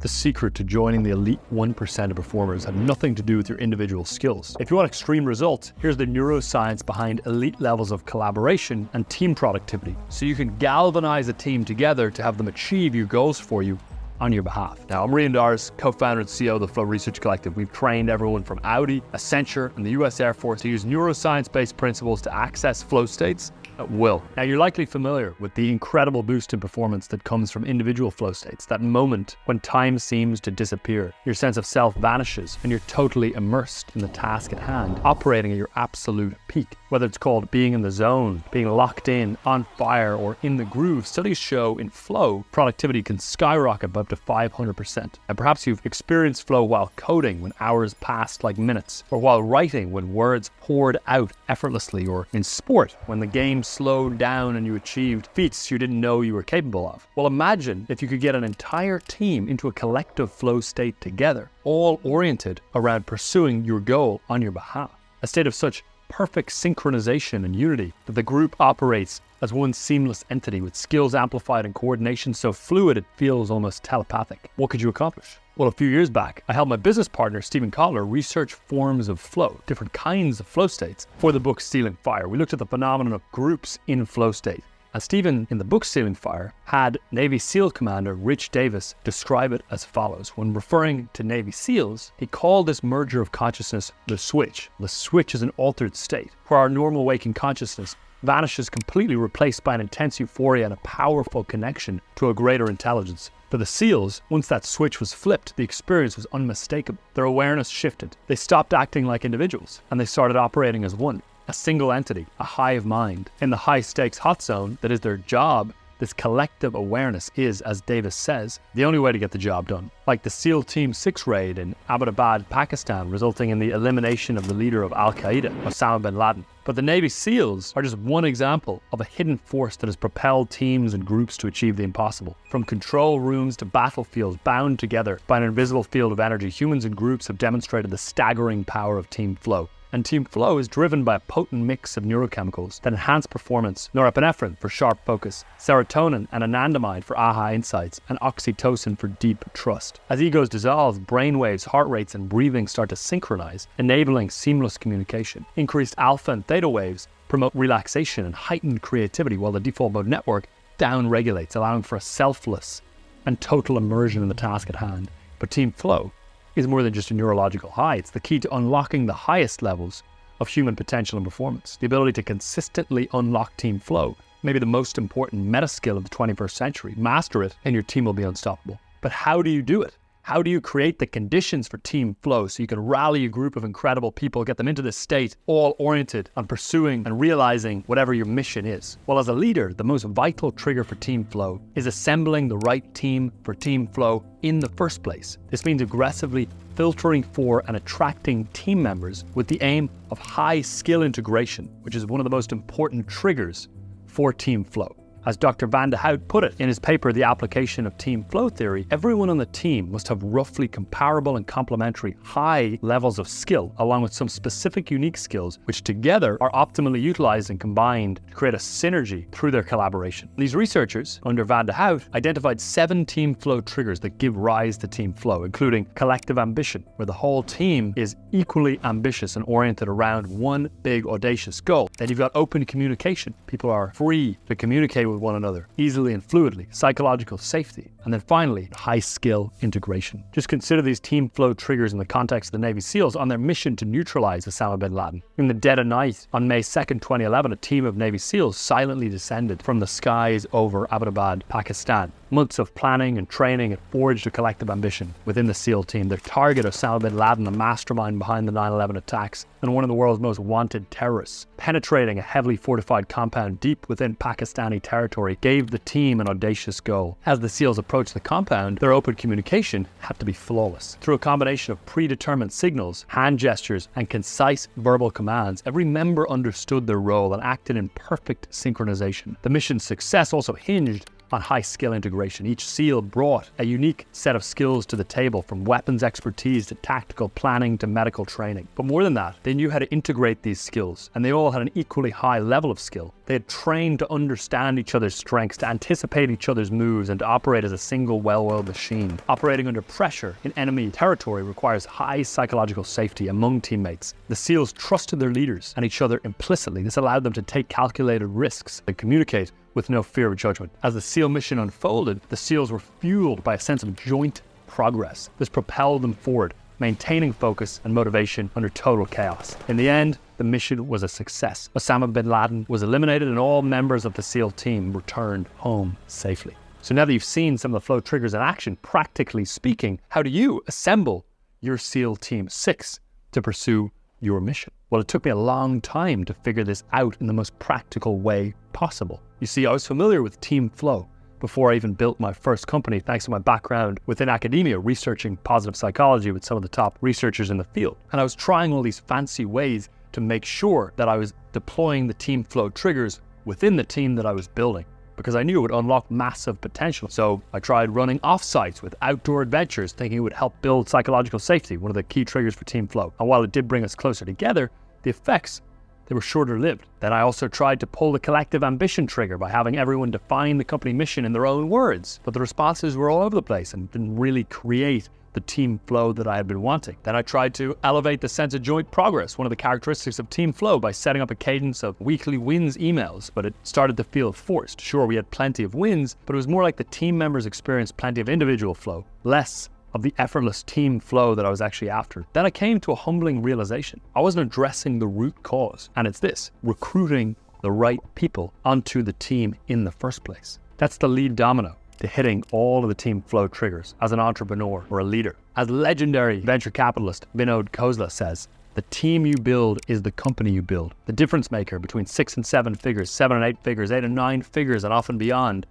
The secret to joining the elite 1% of performers had nothing to do with your individual skills. If you want extreme results, here's the neuroscience behind elite levels of collaboration and team productivity, so you can galvanize a team together to have them achieve your goals for you on your behalf. Now, I'm Rían, co-founder and CEO of the Flow Research Collective. We've trained everyone from Audi, Accenture, and the US Air Force to use neuroscience-based principles to access flow states at will. Now, you're likely familiar with the incredible boost in performance that comes from individual flow states, that moment when time seems to disappear, your sense of self vanishes, and you're totally immersed in the task at hand, operating at your absolute peak. Whether it's called being in the zone, being locked in, on fire, or in the groove, studies show in flow, productivity can skyrocket by up to 500%. And perhaps you've experienced flow while coding when hours passed like minutes, or while writing when words poured out effortlessly, or in sport when the game slowed down and you achieved feats you didn't know you were capable of. Well, imagine if you could get an entire team into a collective flow state together, all oriented around pursuing your goal on your behalf. A state of such perfect synchronization and unity that the group operates as one seamless entity with skills amplified and coordination so fluid it feels almost telepathic. What could you accomplish? Well, a few years back, I helped my business partner, Steven Kotler, research forms of flow, different kinds of flow states, for the book Stealing Fire. We looked at the phenomenon of groups in flow state. And Steven, in the book Stealing Fire, had Navy SEAL Commander Rich Davis describe it as follows. When referring to Navy SEALs, he called this merger of consciousness the switch. The switch is an altered state, where our normal waking consciousness vanishes completely, replaced by an intense euphoria and a powerful connection to a greater intelligence. For the SEALs, once that switch was flipped, the experience was unmistakable. Their awareness shifted. They stopped acting like individuals, and they started operating as one, a single entity, a hive mind. In the high-stakes hot zone that is their job, this collective awareness is, as Davis says, the only way to get the job done. Like the SEAL Team 6 raid in Abbottabad, Pakistan, resulting in the elimination of the leader of Al-Qaeda, Osama bin Laden. But the Navy SEALs are just one example of a hidden force that has propelled teams and groups to achieve the impossible. From control rooms to battlefields bound together by an invisible field of energy, humans and groups have demonstrated the staggering power of team flow. And team flow is driven by a potent mix of neurochemicals that enhance performance: norepinephrine for sharp focus, serotonin and anandamide for aha insights, and oxytocin for deep trust. As egos dissolve, brainwaves, heart rates, and breathing start to synchronize, enabling seamless communication. Increased alpha and theta waves promote relaxation and heightened creativity, while the default mode network down-regulates, allowing for a selfless and total immersion in the task at hand. But team flow is more than just a neurological high. It's the key to unlocking the highest levels of human potential and performance. The ability to consistently unlock team flow may be the most important meta skill of the 21st century. Master it and your team will be unstoppable. But how do you do it? How do you create the conditions for team flow so you can rally a group of incredible people, get them into this state, all oriented on pursuing and realizing whatever your mission is? Well, as a leader, the most vital trigger for team flow is assembling the right team for team flow in the first place. This means aggressively filtering for and attracting team members with the aim of high skill integration, which is one of the most important triggers for team flow. As Dr. Van de Hout put it in his paper, The Application of Team Flow Theory, everyone on the team must have roughly comparable and complementary high levels of skill, along with some specific unique skills, which together are optimally utilized and combined to create a synergy through their collaboration. These researchers, under Van de Hout, identified 7 team flow triggers that give rise to team flow, including collective ambition, where the whole team is equally ambitious and oriented around one big audacious goal. Then you've got open communication. People are free to communicate with one another easily and fluidly, psychological safety, and then finally, high skill integration. Just consider these team flow triggers in the context of the Navy SEALs on their mission to neutralize Osama bin Laden. In the dead of night on May 2nd, 2011, a team of Navy SEAls silently descended from the skies over Abbottabad, Pakistan. Months of planning and training had forged a collective ambition within the SEAL team. Their target, Osama bin Laden, the mastermind behind the 9/11 attacks and one of the world's most wanted terrorists, penetrating a heavily fortified compound deep within Pakistani territory, gave the team an audacious goal. As the SEALs approached the compound, their open communication had to be flawless. Through a combination of predetermined signals, hand gestures, and concise verbal commands, every member understood their role and acted in perfect synchronization. The mission's success also hinged on high skill integration. Each SEAL brought a unique set of skills to the table, from weapons expertise to tactical planning to medical training. But more than that, they knew how to integrate these skills, and they all had an equally high level of skill. They had trained to understand each other's strengths, to anticipate each other's moves, and to operate as a single well-oiled machine. Operating under pressure in enemy territory requires high psychological safety among teammates. The SEALs trusted their leaders and each other implicitly. This allowed them to take calculated risks and communicate with no fear of judgment. As the SEAL mission unfolded, the SEALs were fueled by a sense of joint progress. This propelled them forward, maintaining focus and motivation under total chaos. In the end, the mission was a success. Osama bin Laden was eliminated and all members of the SEAL team returned home safely. So now that you've seen some of the flow triggers in action, practically speaking, how do you assemble your SEAL Team 6 to pursue your mission? Well, it took me a long time to figure this out in the most practical way possible. You see, I was familiar with Team Flow before I even built my first company, thanks to my background within academia, researching positive psychology with some of the top researchers in the field. And I was trying all these fancy ways to make sure that I was deploying the Team Flow triggers within the team that I was building, because I knew it would unlock massive potential. So I tried running offsites with outdoor adventures, thinking it would help build psychological safety, one of the key triggers for Team Flow. And while it did bring us closer together, the effects, they were shorter lived. Then I also tried to pull the collective ambition trigger by having everyone define the company mission in their own words. But the responses were all over the place and didn't really create the team flow that I had been wanting. Then I tried to elevate the sense of joint progress, one of the characteristics of Team Flow, by setting up a cadence of weekly wins emails, but it started to feel forced. Sure, we had plenty of wins, but it was more like the team members experienced plenty of individual flow, less of the effortless team flow that I was actually after. Then I came to a humbling realization. I wasn't addressing the root cause, and it's this: recruiting the right people onto the team in the first place. That's the lead domino to hitting all of the Team Flow triggers as an entrepreneur or a leader. As legendary venture capitalist Vinod Khosla says, the team you build is the company you build. The difference maker between 6 and 7 figures, 7 and 8 figures, 8 and 9 figures, and often beyond,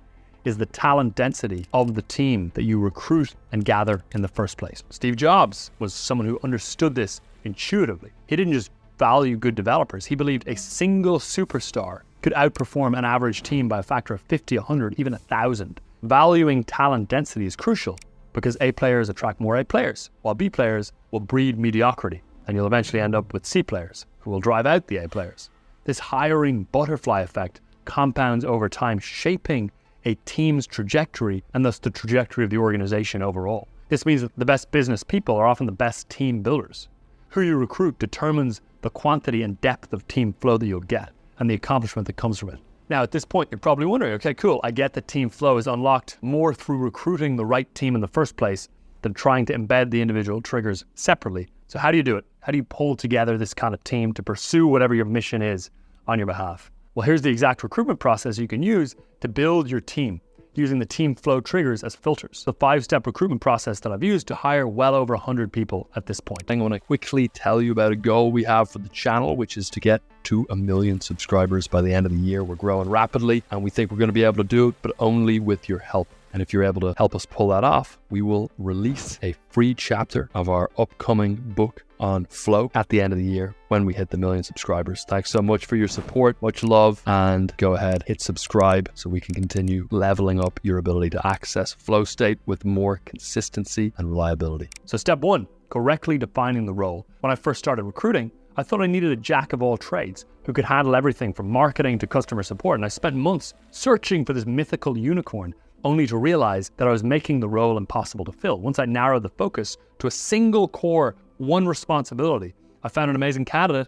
is the talent density of the team that you recruit and gather in the first place. Steve Jobs was someone who understood this intuitively. He didn't just value good developers. He believed a single superstar could outperform an average team by a factor of 50, 100, even 1,000. Valuing talent density is crucial because A players attract more A players, while B players will breed mediocrity, and you'll eventually end up with C players who will drive out the A players. This hiring butterfly effect compounds over time, shaping a team's trajectory and thus the trajectory of the organization overall. This means that the best business people are often the best team builders. Who you recruit determines the quantity and depth of team flow that you'll get and the accomplishment that comes from it. Now, at this point, you're probably wondering, okay, cool, I get that team flow is unlocked more through recruiting the right team in the first place than trying to embed the individual triggers separately. So how do you do it? How do you pull together this kind of team to pursue whatever your mission is on your behalf? Well, here's the exact recruitment process you can use to build your team, using the Team Flow triggers as filters. The 5-step recruitment process that I've used to hire well over 100 people at this point. I want to quickly tell you about a goal we have for the channel, which is to get to 1 million subscribers by the end of the year. We're growing rapidly, and we think we're going to be able to do it, but only with your help. And if you're able to help us pull that off, we will release a free chapter of our upcoming book on flow at the end of the year when we hit the 1 million subscribers. Thanks so much for your support. Much love, and go ahead, hit subscribe so we can continue leveling up your ability to access FlowState with more consistency and reliability. So step 1, correctly defining the role. When I first started recruiting, I thought I needed a jack of all trades who could handle everything from marketing to customer support. And I spent months searching for this mythical unicorn, only to realize that I was making the role impossible to fill. Once I narrowed the focus to a single core, one responsibility, I found an amazing candidate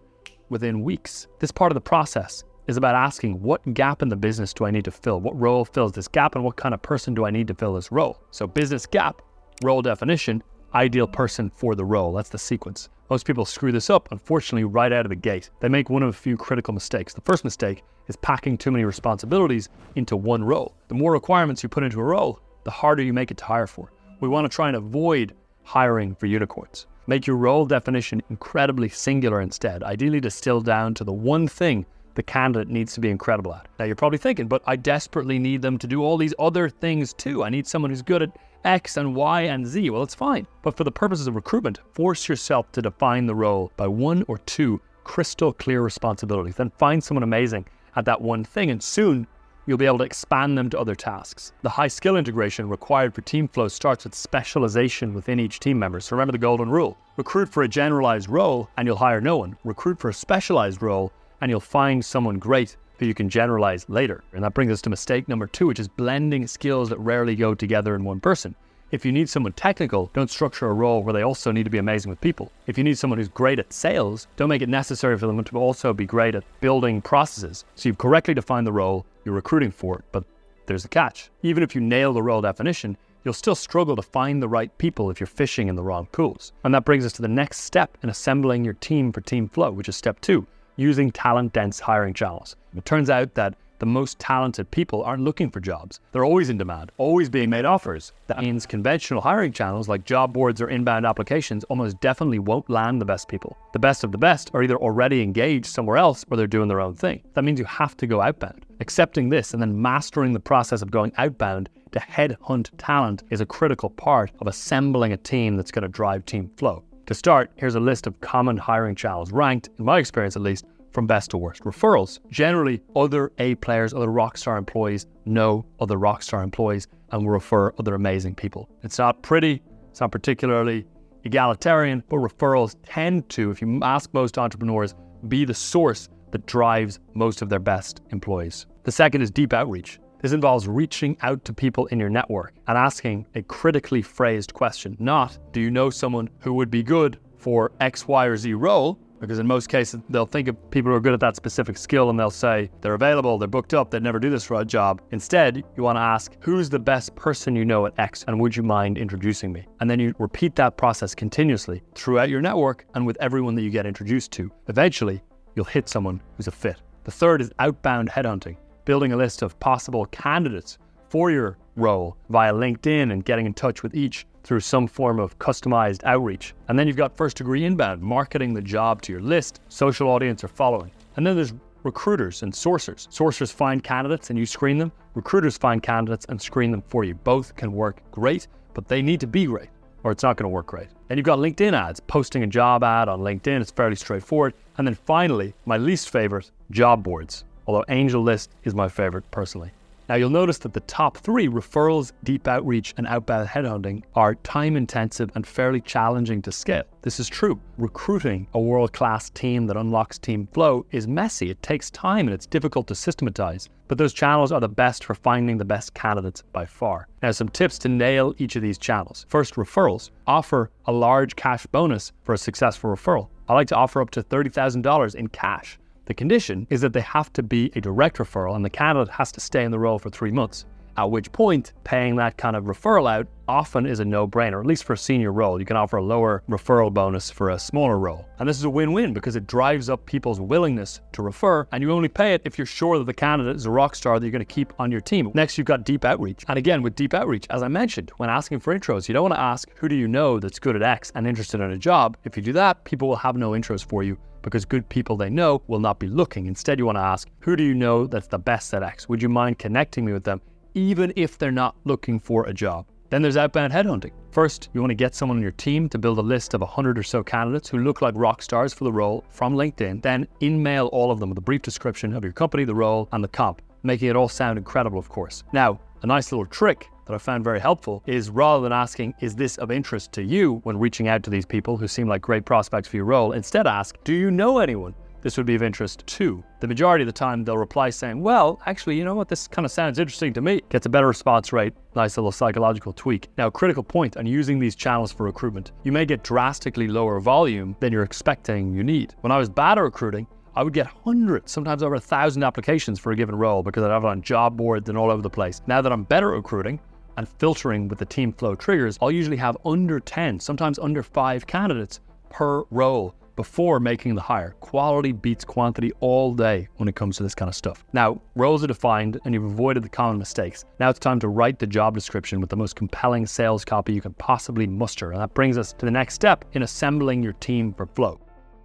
within weeks. This part of the process is about asking, what gap in the business do I need to fill? What role fills this gap, and what kind of person do I need to fill this role? So business gap, role definition, ideal person for the role. That's the sequence. Most people screw this up, unfortunately, right out of the gate. They make one of a few critical mistakes. The first mistake is packing too many responsibilities into one role. The more requirements you put into a role, the harder you make it to hire for. We want to try and avoid hiring for unicorns. Make your role definition incredibly singular instead, ideally distilled down to the one thing the candidate needs to be incredible at. Now you're probably thinking, but I desperately need them to do all these other things too. I need someone who's good at X and Y and Z. Well, it's fine. But for the purposes of recruitment, force yourself to define the role by 1 or 2 crystal clear responsibilities. Then find someone amazing at that one thing, and soon you'll be able to expand them to other tasks. The high skill integration required for team flow starts with specialization within each team member. So remember the golden rule. Recruit for a generalized role and you'll hire no one. Recruit for a specialized role and you'll find someone great who you can generalize later. And that brings us to mistake number 2, which is blending skills that rarely go together in one person. If you need someone technical, don't structure a role where they also need to be amazing with people. If you need someone who's great at sales, don't make it necessary for them to also be great at building processes. So you've correctly defined the role you're recruiting for, but there's a catch. Even if you nail the role definition, you'll still struggle to find the right people if you're fishing in the wrong pools. And that brings us to the next step in assembling your team for team flow, which is step 2, using talent-dense hiring channels. It turns out that the most talented people aren't looking for jobs. They're always in demand, always being made offers. That means conventional hiring channels like job boards or inbound applications almost definitely won't land the best people. The best of the best are either already engaged somewhere else or they're doing their own thing. That means you have to go outbound. Accepting this and then mastering the process of going outbound to headhunt talent is a critical part of assembling a team that's going to drive team flow. To start, here's a list of common hiring channels ranked, in my experience at least, from best to worst. Referrals. Generally, other A players, other rockstar employees know other rockstar employees and will refer other amazing people. It's not pretty, it's not particularly egalitarian, but referrals tend to, if you ask most entrepreneurs, be the source that drives most of their best employees. The second is deep outreach. This involves reaching out to people in your network and asking a critically phrased question, not, do you know someone who would be good for X, Y, or Z role? Because in most cases, they'll think of people who are good at that specific skill and they'll say, they're available, they're booked up, they'd never do this for a job. Instead, you want to ask, who's the best person you know at X and would you mind introducing me? And then you repeat that process continuously throughout your network and with everyone that you get introduced to. Eventually, you'll hit someone who's a fit. The third is outbound headhunting, building a list of possible candidates for your role via LinkedIn and getting in touch with each through some form of customized outreach. And then you've got first degree inbound, marketing the job to your list, social audience or following. And then there's recruiters and sourcers. Sourcers find candidates and you screen them. Recruiters find candidates and screen them for you. Both can work great, but they need to be great or it's not going to work great. And you've got LinkedIn ads, posting a job ad on LinkedIn. It's fairly straightforward. And then finally, my least favorite, job boards. Although Angel List is my favorite personally. Now you'll notice that the top 3, referrals, deep outreach, and outbound headhunting, are time intensive and fairly challenging to scale. This is true. Recruiting a world-class team that unlocks team flow is messy. It takes time and it's difficult to systematize. But those channels are the best for finding the best candidates by far. Now some tips to nail each of these channels. First, referrals. Offer a large cash bonus for a successful referral. I like to offer up to $30,000 in cash. The condition is that they have to be a direct referral and the candidate has to stay in the role for 3 months, at which point paying that kind of referral out often is a no-brainer, at least for a senior role. You can offer a lower referral bonus for a smaller role. And this is a win-win because it drives up people's willingness to refer, and you only pay it if you're sure that the candidate is a rock star that you're going to keep on your team. Next, you've got deep outreach. And again, with deep outreach, as I mentioned, when asking for intros, you don't want to ask, who do you know that's good at X and interested in a job? If you do that, people will have no intros for you, because good people they know will not be looking. Instead, you want to ask, who do you know that's the best at X? Would you mind connecting me with them, even if they're not looking for a job? Then there's outbound headhunting. First, you want to get someone on your team to build a list of 100 or so candidates who look like rock stars for the role from LinkedIn. Then in-mail all of them with a brief description of your company, the role, and the comp, making it all sound incredible, of course. Now, a nice little trick that I found very helpful is rather than asking, is this of interest to you when reaching out to these people who seem like great prospects for your role, instead ask, do you know anyone this would be of interest to? The majority of the time they'll reply saying, well, actually, you know what, this kind of sounds interesting to me. Gets a better response rate, nice little psychological tweak. Now, critical point on using these channels for recruitment. You may get drastically lower volume than you're expecting you need. When I was bad at recruiting, I would get hundreds, sometimes over 1,000 applications for a given role because I'd have it on job boards and all over the place. Now that I'm better at recruiting and filtering with the team flow triggers, I'll usually have under 10, sometimes under 5 candidates per role before making the hire. Quality beats quantity all day when it comes to this kind of stuff. Now, roles are defined and you've avoided the common mistakes. Now it's time to write the job description with the most compelling sales copy you can possibly muster. And that brings us to the next step in assembling your team for flow.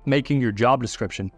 Making your job description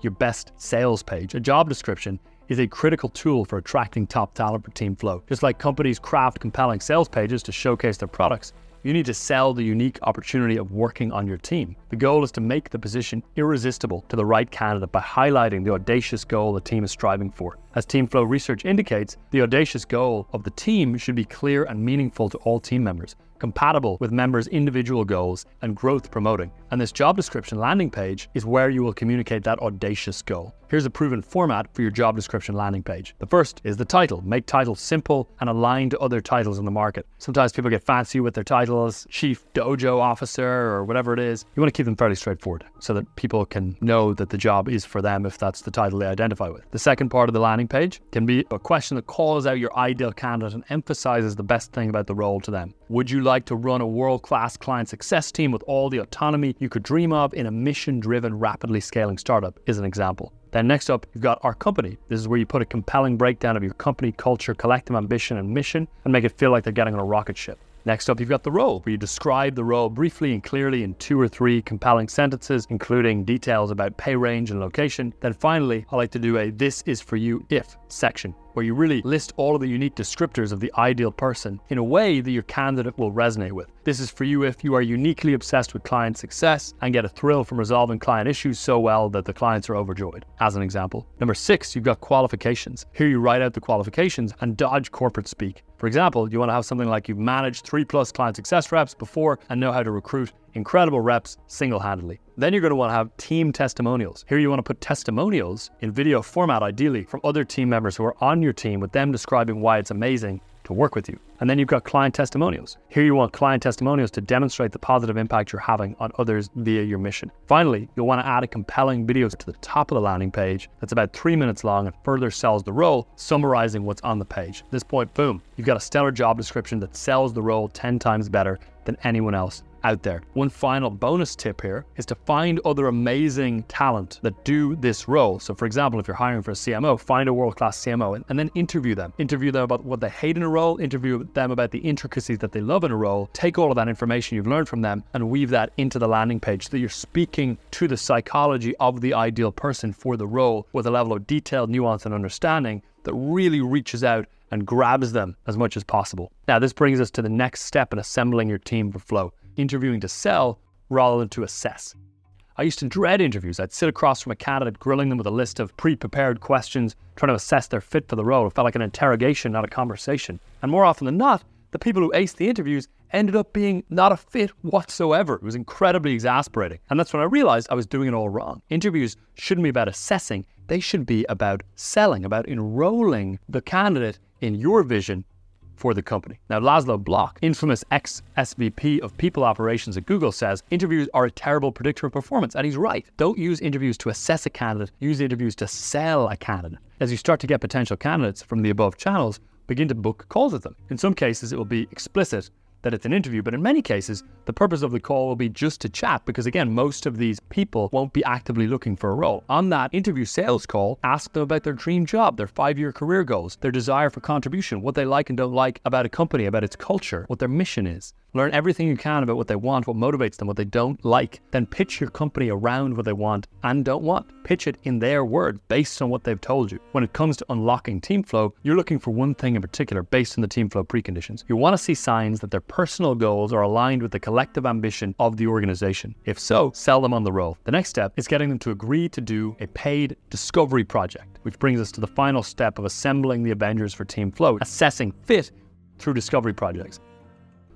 your best sales page. A job description is a critical tool for attracting top talent for team flow. Just like companies craft compelling sales pages to showcase their products, you need to sell the unique opportunity of working on your team. The goal is to make the position irresistible to the right candidate by highlighting the audacious goal the team is striving for. As TeamFlow research indicates, the audacious goal of the team should be clear and meaningful to all team members, compatible with members' individual goals and growth promoting. And this job description landing page is where you will communicate that audacious goal. Here's a proven format for your job description landing page. The first is the title. Make titles simple and aligned to other titles in the market. Sometimes people get fancy with their titles, chief dojo officer or whatever it is. You want to keep them fairly straightforward so that people can know that the job is for them if that's the title they identify with. The second part of the landing page can be a question that calls out your ideal candidate and emphasizes the best thing about the role to them. Would you like to run a world-class client success team with all the autonomy you could dream of in a mission-driven, rapidly scaling startup, is an example. Then next up, you've got our company. This is where you put a compelling breakdown of your company, culture, collective ambition, and mission, and make it feel like they're getting on a rocket ship. Next up, you've got the role, where you describe the role briefly and clearly in 2 or 3 compelling sentences, including details about pay range and location. Then finally, I like to do a "this is for you if" section, where you really list all of the unique descriptors of the ideal person in a way that your candidate will resonate with. This is for you if you are uniquely obsessed with client success and get a thrill from resolving client issues so well that the clients are overjoyed, as an example. Number 6, you've got qualifications. Here you write out the qualifications and dodge corporate speak. For example, you want to have something like you've managed 3+ client success reps before and know how to recruit incredible reps single-handedly. Then you're going to want to have team testimonials. Here you want to put testimonials in video format, ideally from other team members who are on your team, with them describing why it's amazing to work with you. And then you've got client testimonials. Here you want client testimonials to demonstrate the positive impact you're having on others via your mission. Finally, you'll want to add a compelling video to the top of the landing page that's about 3 minutes long and further sells the role, summarizing what's on the page. At this point, boom, you've got a stellar job description that sells the role 10 times better than anyone else out there. One final bonus tip here is to find other amazing talent that do this role. So for example, if you're hiring for a CMO, find a world-class CMO and then interview them. Interview them about what they hate in a role, interview them about the intricacies that they love in a role, take all of that information you've learned from them and weave that into the landing page so that you're speaking to the psychology of the ideal person for the role with a level of detail, nuance and understanding that really reaches out and grabs them as much as possible. Now, this brings us to the next step in assembling your team for flow. Interviewing to sell rather than to assess. I used to dread interviews. I'd sit across from a candidate, grilling them with a list of pre-prepared questions, trying to assess their fit for the role. It felt like an interrogation, not a conversation. And more often than not, the people who aced the interviews ended up being not a fit whatsoever. It was incredibly exasperating. And that's when I realized I was doing it all wrong. Interviews shouldn't be about assessing. They should be about selling, about enrolling the candidate in your vision for the company. Now, Laszlo Block, infamous ex-SVP of people operations at Google, says interviews are a terrible predictor of performance, and he's right. Don't use interviews to assess a candidate, use interviews to sell a candidate. As you start to get potential candidates from the above channels, begin to book calls with them. In some cases, it will be explicit that it's an interview, but in many cases, the purpose of the call will be just to chat because, again, most of these people won't be actively looking for a role. On that interview sales call, ask them about their dream job, their 5-year career goals, their desire for contribution, what they like and don't like about a company, about its culture, what their mission is. Learn everything you can about what they want, what motivates them, what they don't like. Then pitch your company around what they want and don't want. Pitch it in their words based on what they've told you. When it comes to unlocking team flow, you're looking for one thing in particular based on the team flow preconditions. You want to see signs that their personal goals are aligned with the collective ambition of the organization. If so, sell them on the role. The next step is getting them to agree to do a paid discovery project, which brings us to the final step of assembling the Avengers for team flow, assessing fit through discovery projects,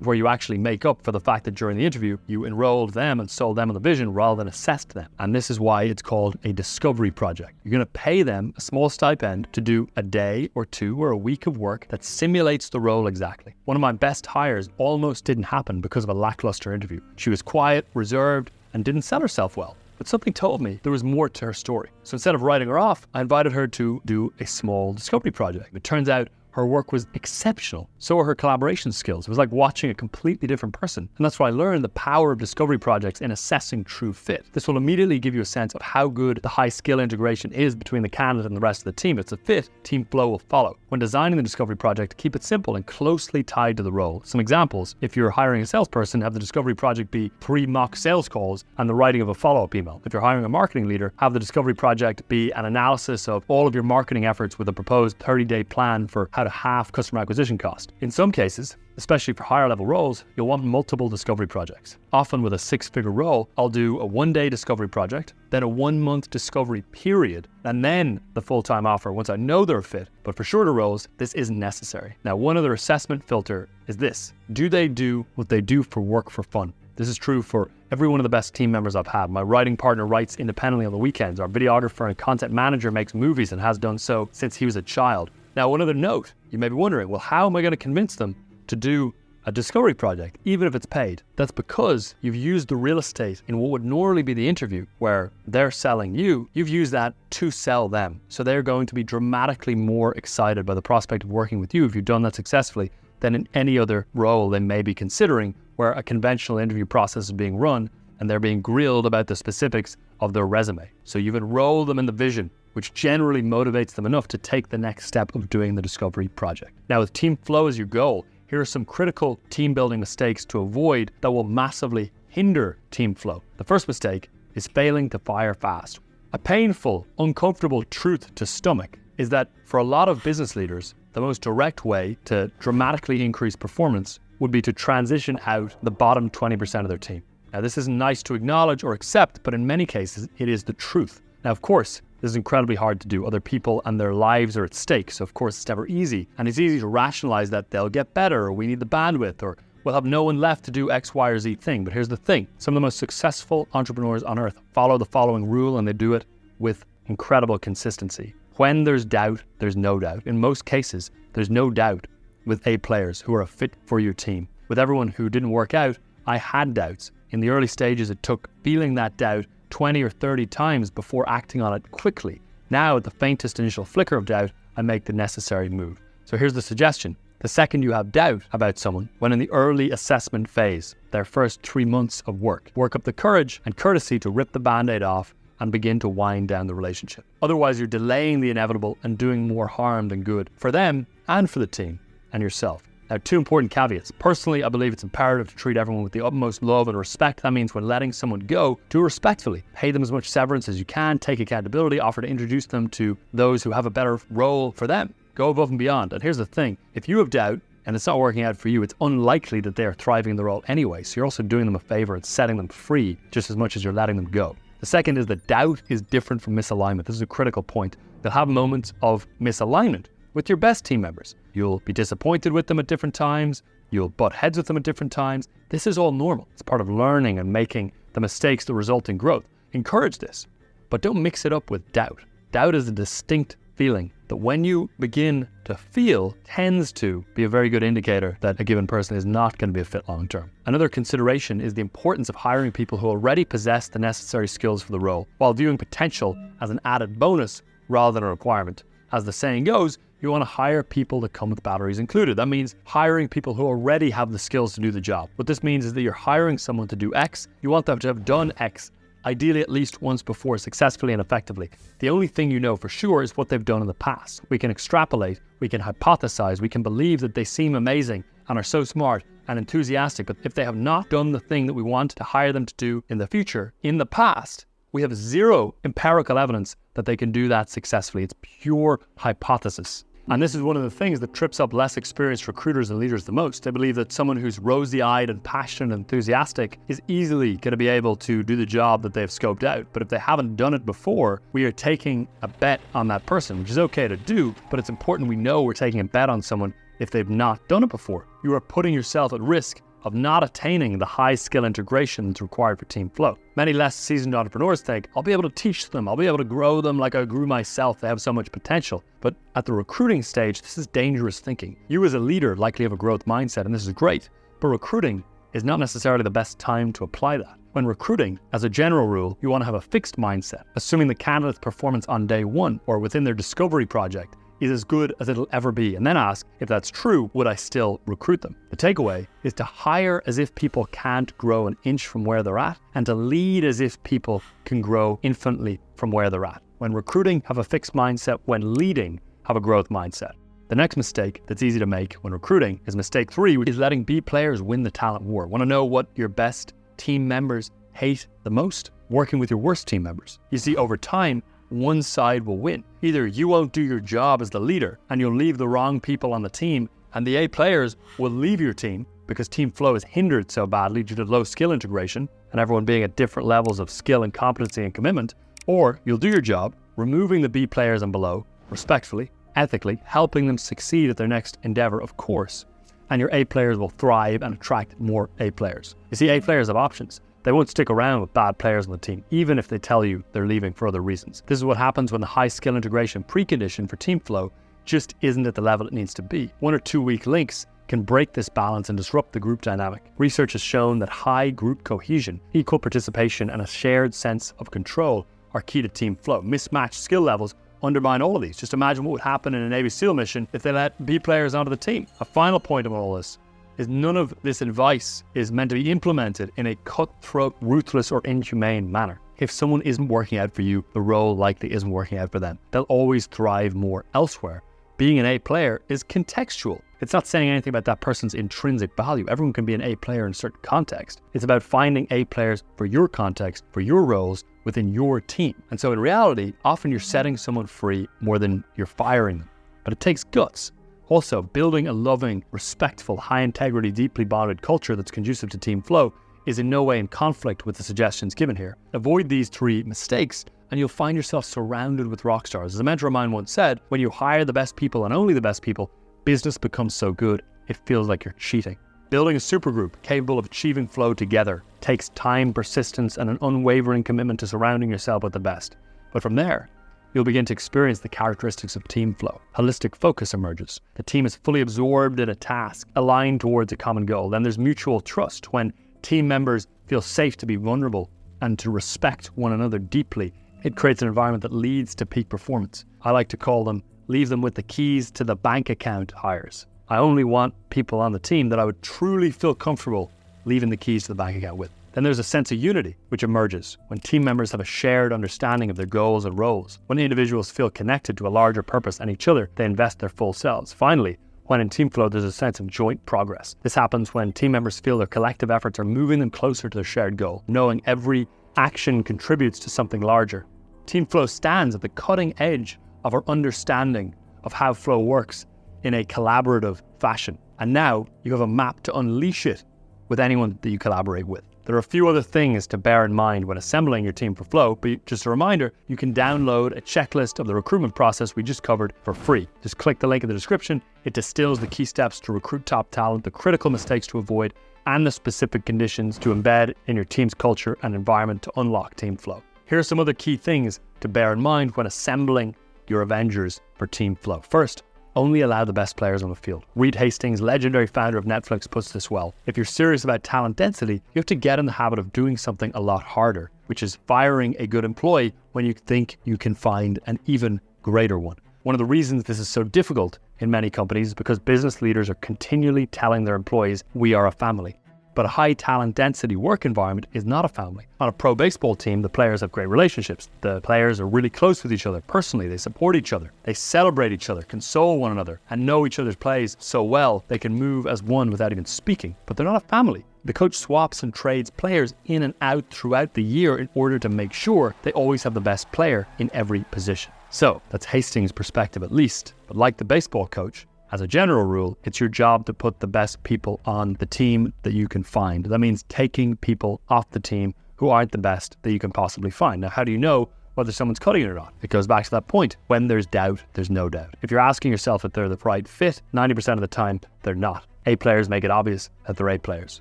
where you actually make up for the fact that during the interview, you enrolled them and sold them on the vision rather than assessed them. And this is why it's called a discovery project. You're going to pay them a small stipend to do a day or 2 or a week of work that simulates the role exactly. One of my best hires almost didn't happen because of a lackluster interview. She was quiet, reserved, and didn't sell herself well. But something told me there was more to her story. So instead of writing her off, I invited her to do a small discovery project. It turns out her work was exceptional. So were her collaboration skills. It was like watching a completely different person. And that's where I learned the power of discovery projects in assessing true fit. This will immediately give you a sense of how good the high skill integration is between the candidate and the rest of the team. If it's a fit, team flow will follow. When designing the discovery project, keep it simple and closely tied to the role. Some examples: if you're hiring a salesperson, have the discovery project be 3 mock sales calls and the writing of a follow-up email. If you're hiring a marketing leader, have the discovery project be an analysis of all of your marketing efforts with a proposed 30-day plan for how how to half customer acquisition cost. In some cases, especially for higher level roles, you'll want multiple discovery projects. Often with a 6-figure role, I'll do a 1-day discovery project, then a 1-month discovery period, and then the full-time offer once I know they're a fit. But for shorter roles, this isn't necessary. Now, one other assessment filter is this: do they do what they do for work for fun? This is true for every one of the best team members I've had. My writing partner writes independently on the weekends. Our videographer and content manager makes movies and has done so since he was a child. Now, one other note, you may be wondering, well, how am I going to convince them to do a discovery project, even if it's paid? That's because you've used the real estate in what would normally be the interview, where they're selling you. You've used that to sell them. So they're going to be dramatically more excited by the prospect of working with you if you've done that successfully than in any other role they may be considering, where a conventional interview process is being run and they're being grilled about the specifics of their resume. So you've enrolled them in the vision, which generally motivates them enough to take the next step of doing the discovery project. Now, with team flow as your goal, here are some critical team building mistakes to avoid that will massively hinder team flow. The first mistake is failing to fire fast. A painful, uncomfortable truth to stomach is that for a lot of business leaders, the most direct way to dramatically increase performance would be to transition out the bottom 20% of their team. Now, this isn't nice to acknowledge or accept, but in many cases, it is the truth. Now, of course, this is incredibly hard to do. Other people and their lives are at stake, so of course it's never easy. And it's easy to rationalize that they'll get better, or we need the bandwidth, or we'll have no one left to do X, Y, or Z thing. But here's the thing. Some of the most successful entrepreneurs on earth follow the following rule, and they do it with incredible consistency. When there's doubt, there's no doubt. In most cases, there's no doubt with A players who are a fit for your team. With everyone who didn't work out, I had doubts. In the early stages, it took feeling that doubt 20 or 30 times before acting on it quickly. Now, at the faintest initial flicker of doubt, I make the necessary move. So here's the suggestion. The second you have doubt about someone, when in the early assessment phase, their first 3 months of work up the courage and courtesy to rip the Band-Aid off and begin to wind down the relationship. Otherwise, you're delaying the inevitable and doing more harm than good for them and for the team and yourself. Now, 2 important caveats. Personally, I believe it's imperative to treat everyone with the utmost love and respect. That means when letting someone go, do it respectfully. Pay them as much severance as you can, take accountability, offer to introduce them to those who have a better role for them. Go above and beyond. And here's the thing. If you have doubt and it's not working out for you, it's unlikely that they're thriving in the role anyway. So you're also doing them a favor and setting them free just as much as you're letting them go. The second is that doubt is different from misalignment. This is a critical point. They'll have moments of misalignment with your best team members. You'll be disappointed with them at different times. You'll butt heads with them at different times. This is all normal. It's part of learning and making the mistakes that result in growth. Encourage this, but don't mix it up with doubt. Doubt is a distinct feeling that when you begin to feel tends to be a very good indicator that a given person is not going to be a fit long term. Another consideration is the importance of hiring people who already possess the necessary skills for the role, while viewing potential as an added bonus rather than a requirement. As the saying goes, you want to hire people that come with batteries included. That means hiring people who already have the skills to do the job. What this means is that you're hiring someone to do X. You want them to have done X, ideally at least once before, successfully and effectively. The only thing you know for sure is what they've done in the past. We can extrapolate, we can hypothesize, we can believe that they seem amazing and are so smart and enthusiastic, but if they have not done the thing that we want to hire them to do in the future, in the past, we have zero empirical evidence that they can do that successfully. It's pure hypothesis. And this is one of the things that trips up less experienced recruiters and leaders the most. They believe that someone who's rosy-eyed and passionate and enthusiastic is easily going to be able to do the job that they've scoped out. But if they haven't done it before, we are taking a bet on that person, which is okay to do, but it's important we know we're taking a bet on someone if they've not done it before. You are putting yourself at risk of not attaining the high skill integration that's required for team flow. Many less seasoned entrepreneurs think, I'll be able to teach them, I'll be able to grow them like I grew myself, they have so much potential. But at the recruiting stage, this is dangerous thinking. You as a leader likely have a growth mindset, and this is great, but recruiting is not necessarily the best time to apply that. When recruiting, as a general rule, you want to have a fixed mindset, assuming the candidate's performance on day one or within their discovery project is as good as it'll ever be, and then ask, if that's true, would I still recruit them? The takeaway is to hire as if people can't grow an inch from where they're at, and to lead as if people can grow infinitely from where they're at. When recruiting, have a fixed mindset. When leading, have a growth mindset. The next mistake that's easy to make when recruiting is mistake 3, which is letting B players win the talent war. Want to know what your best team members hate the most? Working with your worst team members. You see, over time, one side will win. Either you won't do your job as the leader and you'll leave the wrong people on the team, and the A players will leave your team because team flow is hindered so badly due to low skill integration and everyone being at different levels of skill and competency and commitment. Or you'll do your job, removing the B players and below, respectfully, ethically, helping them succeed at their next endeavor, of course. And your A players will thrive and attract more A players. You see, A players have options. They won't stick around with bad players on the team, even if they tell you they're leaving for other reasons. This is what happens when the high skill integration precondition for team flow just isn't at the level it needs to be. 1 or 2 weak links can break this balance and disrupt the group dynamic. Research has shown that high group cohesion, equal participation, and a shared sense of control are key to team flow. Mismatched skill levels undermine all of these. Just imagine what would happen in a Navy SEAL mission if they let B players onto the team. A final point of all this is none of this advice is meant to be implemented in a cutthroat, ruthless, or inhumane manner. If someone isn't working out for you, the role likely isn't working out for them. They'll always thrive more elsewhere. Being an A player is contextual. It's not saying anything about that person's intrinsic value. Everyone can be an A player in a certain context. It's about finding A players for your context, for your roles within your team. And so in reality, often you're setting someone free more than you're firing them. But it takes guts. Also, building a loving, respectful, high integrity, deeply bonded culture that's conducive to team flow is in no way in conflict with the suggestions given here. Avoid these 3 mistakes and you'll find yourself surrounded with rock stars. As a mentor of mine once said, when you hire the best people and only the best people, business becomes so good, it feels like you're cheating. Building a supergroup capable of achieving flow together takes time, persistence, and an unwavering commitment to surrounding yourself with the best. But from there, you'll begin to experience the characteristics of team flow. Holistic focus emerges. The team is fully absorbed in a task, aligned towards a common goal. Then there's mutual trust when team members feel safe to be vulnerable and to respect one another deeply. It creates an environment that leads to peak performance. I like to call them, leave them with the keys to the bank account hires. I only want people on the team that I would truly feel comfortable leaving the keys to the bank account with. Then there's a sense of unity which emerges when team members have a shared understanding of their goals and roles. When individuals feel connected to a larger purpose and each other, they invest their full selves. Finally, when in team flow, there's a sense of joint progress. This happens when team members feel their collective efforts are moving them closer to their shared goal, knowing every action contributes to something larger. Team flow stands at the cutting edge of our understanding of how flow works in a collaborative fashion. And now you have a map to unleash it with anyone that you collaborate with. There are a few other things to bear in mind when assembling your team for flow, but just a reminder, you can download a checklist of the recruitment process we just covered for free. Just click the link in the description. It distills the key steps to recruit top talent, the critical mistakes to avoid, and the specific conditions to embed in your team's culture and environment to unlock team flow. Here are some other key things to bear in mind when assembling your Avengers for team flow. First, only allow the best players on the field. Reed Hastings, legendary founder of Netflix, puts this well. If you're serious about talent density, you have to get in the habit of doing something a lot harder, which is firing a good employee when you think you can find an even greater one. One of the reasons this is so difficult in many companies is because business leaders are continually telling their employees, we are a family. But a high talent density work environment is not a family. On a pro baseball team, the players have great relationships. The players are really close with each other personally. They support each other. They celebrate each other, console one another, and know each other's plays so well they can move as one without even speaking. But they're not a family. The coach swaps and trades players in and out throughout the year in order to make sure they always have the best player in every position. So that's Hastings' perspective at least. But like the baseball coach, as a general rule, it's your job to put the best people on the team that you can find. That means taking people off the team who aren't the best that you can possibly find. Now, how do you know whether someone's cutting it or not? It goes back to that point. When there's doubt, there's no doubt. If you're asking yourself if they're the right fit, 90% of the time, they're not. A players make it obvious that they're A players.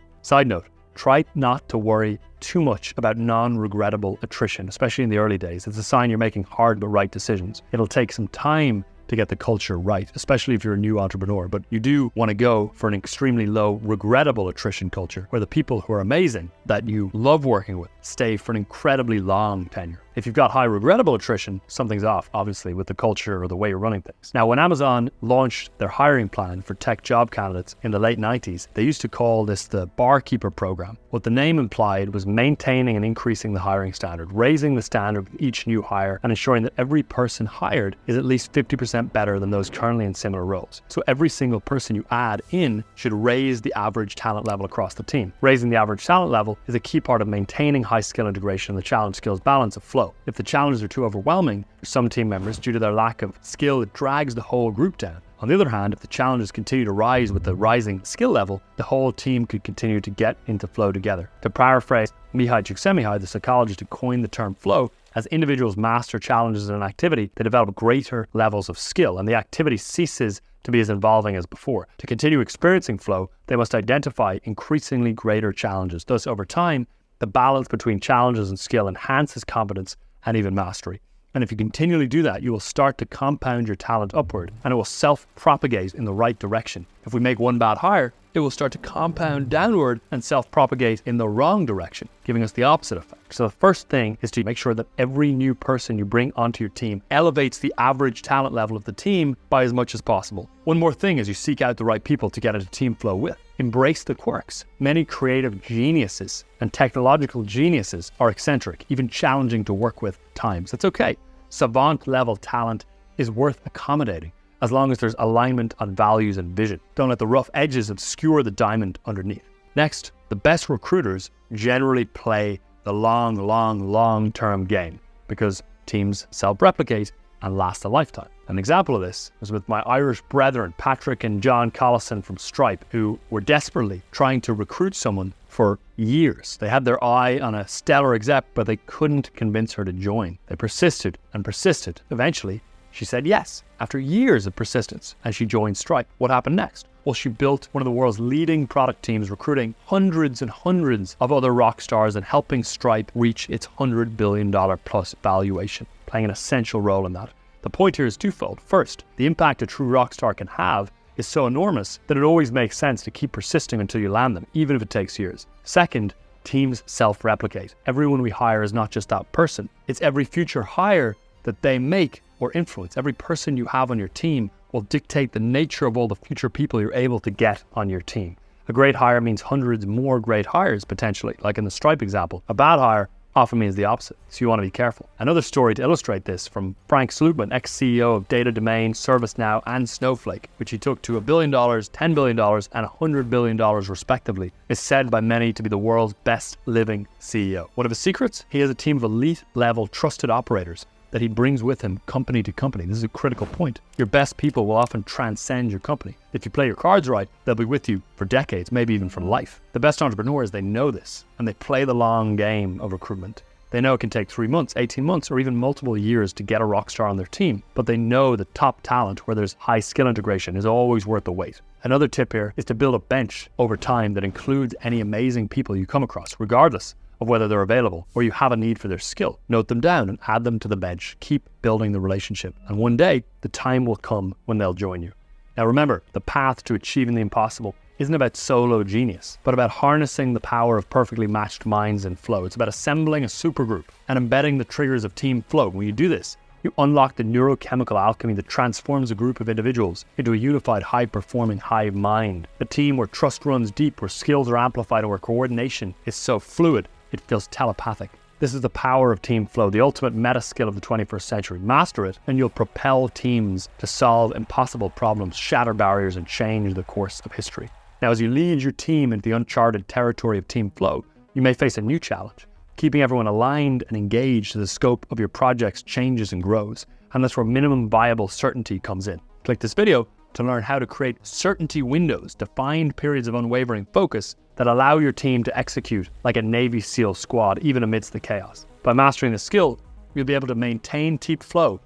Side note, try not to worry too much about non-regrettable attrition, especially in the early days. It's a sign you're making hard but right decisions. It'll take some time to get the culture right, especially if you're a new entrepreneur. But you do want to go for an extremely low, regrettable attrition culture where the people who are amazing, that you love working with, stay for an incredibly long tenure. If you've got high regrettable attrition, something's off, obviously, with the culture or the way you're running things. Now, when Amazon launched their hiring plan for tech job candidates in the late 90s, they used to call this the barkeeper program. What the name implied was maintaining and increasing the hiring standard, raising the standard with each new hire and ensuring that every person hired is at least 50% better than those currently in similar roles. So every single person you add in should raise the average talent level across the team. Raising the average talent level is a key part of maintaining high skill integration and the challenge skills balance of flow. If the challenges are too overwhelming for some team members due to their lack of skill, it drags the whole group down. On the other hand, if the challenges continue to rise with the rising skill level, the whole team could continue to get into flow together. To paraphrase Mihai Csikszentmihalyi, the psychologist who coined the term flow, as individuals master challenges in an activity, they develop greater levels of skill, and the activity ceases to be as involving as before. To continue experiencing flow, they must identify increasingly greater challenges. Thus, over time, the balance between challenges and skill enhances competence and even mastery. And if you continually do that, you will start to compound your talent upward, and it will self-propagate in the right direction. If we make one bad hire, it will start to compound downward and self-propagate in the wrong direction, giving us the opposite effect. So the first thing is to make sure that every new person you bring onto your team elevates the average talent level of the team by as much as possible. One more thing as you seek out the right people to get into team flow with. Embrace the quirks. Many creative geniuses and technological geniuses are eccentric, even challenging to work with at times. That's okay. Savant level talent is worth accommodating, as long as there's alignment on values and vision. Don't let the rough edges obscure the diamond underneath. Next, the best recruiters generally play the long-term game because teams self-replicate and last a lifetime. An example of this is with my Irish brethren, Patrick and John Collison from Stripe, who were desperately trying to recruit someone for years. They had their eye on a stellar exec, but they couldn't convince her to join. They persisted and persisted. Eventually, she said yes, after years of persistence, and she joined Stripe. What happened next? Well, she built one of the world's leading product teams, recruiting hundreds and hundreds of other rock stars and helping Stripe reach its $100 billion plus valuation, playing an essential role in that. The point here is twofold. First, the impact a true rock star can have is so enormous that it always makes sense to keep persisting until you land them, even if it takes years. Second, teams self-replicate. Everyone we hire is not just that person. It's every future hire that they make or influence. Every person you have on your team will dictate the nature of all the future people you're able to get on your team. A great hire means hundreds more great hires potentially, like in the Stripe example. A bad hire often means the opposite, so you want to be careful. Another story to illustrate this from Frank Slootman, ex-CEO of Data Domain, ServiceNow, and Snowflake, which he took to $1 billion, $10 billion, and $100 billion respectively, is said by many to be the world's best living CEO. One of his secrets? He has a team of elite-level trusted operators that he brings with him company to company. This is a critical point. Your best people will often transcend your company. If you play your cards right, they'll be with you for decades, maybe even for life. The best entrepreneurs, they know this, and they play the long game of recruitment. They know it can take 3 months, 18 months, or even multiple years to get a rock star on their team, but they know the top talent where there's high skill integration is always worth the wait. Another tip here is to build a bench over time that includes any amazing people you come across, regardless of whether they're available or you have a need for their skill. Note them down and add them to the bench. Keep building the relationship. And one day, the time will come when they'll join you. Now remember, the path to achieving the impossible isn't about solo genius, but about harnessing the power of perfectly matched minds in flow. It's about assembling a supergroup and embedding the triggers of team flow. When you do this, you unlock the neurochemical alchemy that transforms a group of individuals into a unified, high-performing hive mind. A team where trust runs deep, where skills are amplified, and where coordination is so fluid it feels telepathic. This is the power of team flow, the ultimate meta skill of the 21st century. Master it, and you'll propel teams to solve impossible problems, shatter barriers, and change the course of history. Now, as you lead your team into the uncharted territory of team flow, you may face a new challenge. Keeping everyone aligned and engaged as the scope of your projects changes and grows, and that's where minimum viable certainty comes in. Click this video to learn how to create certainty windows, defined periods of unwavering focus that allow your team to execute like a Navy SEAL squad, even amidst the chaos. By mastering this skill, you'll be able to maintain team flow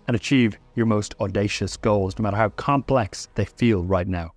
and achieve your most audacious goals, no matter how complex they feel right now.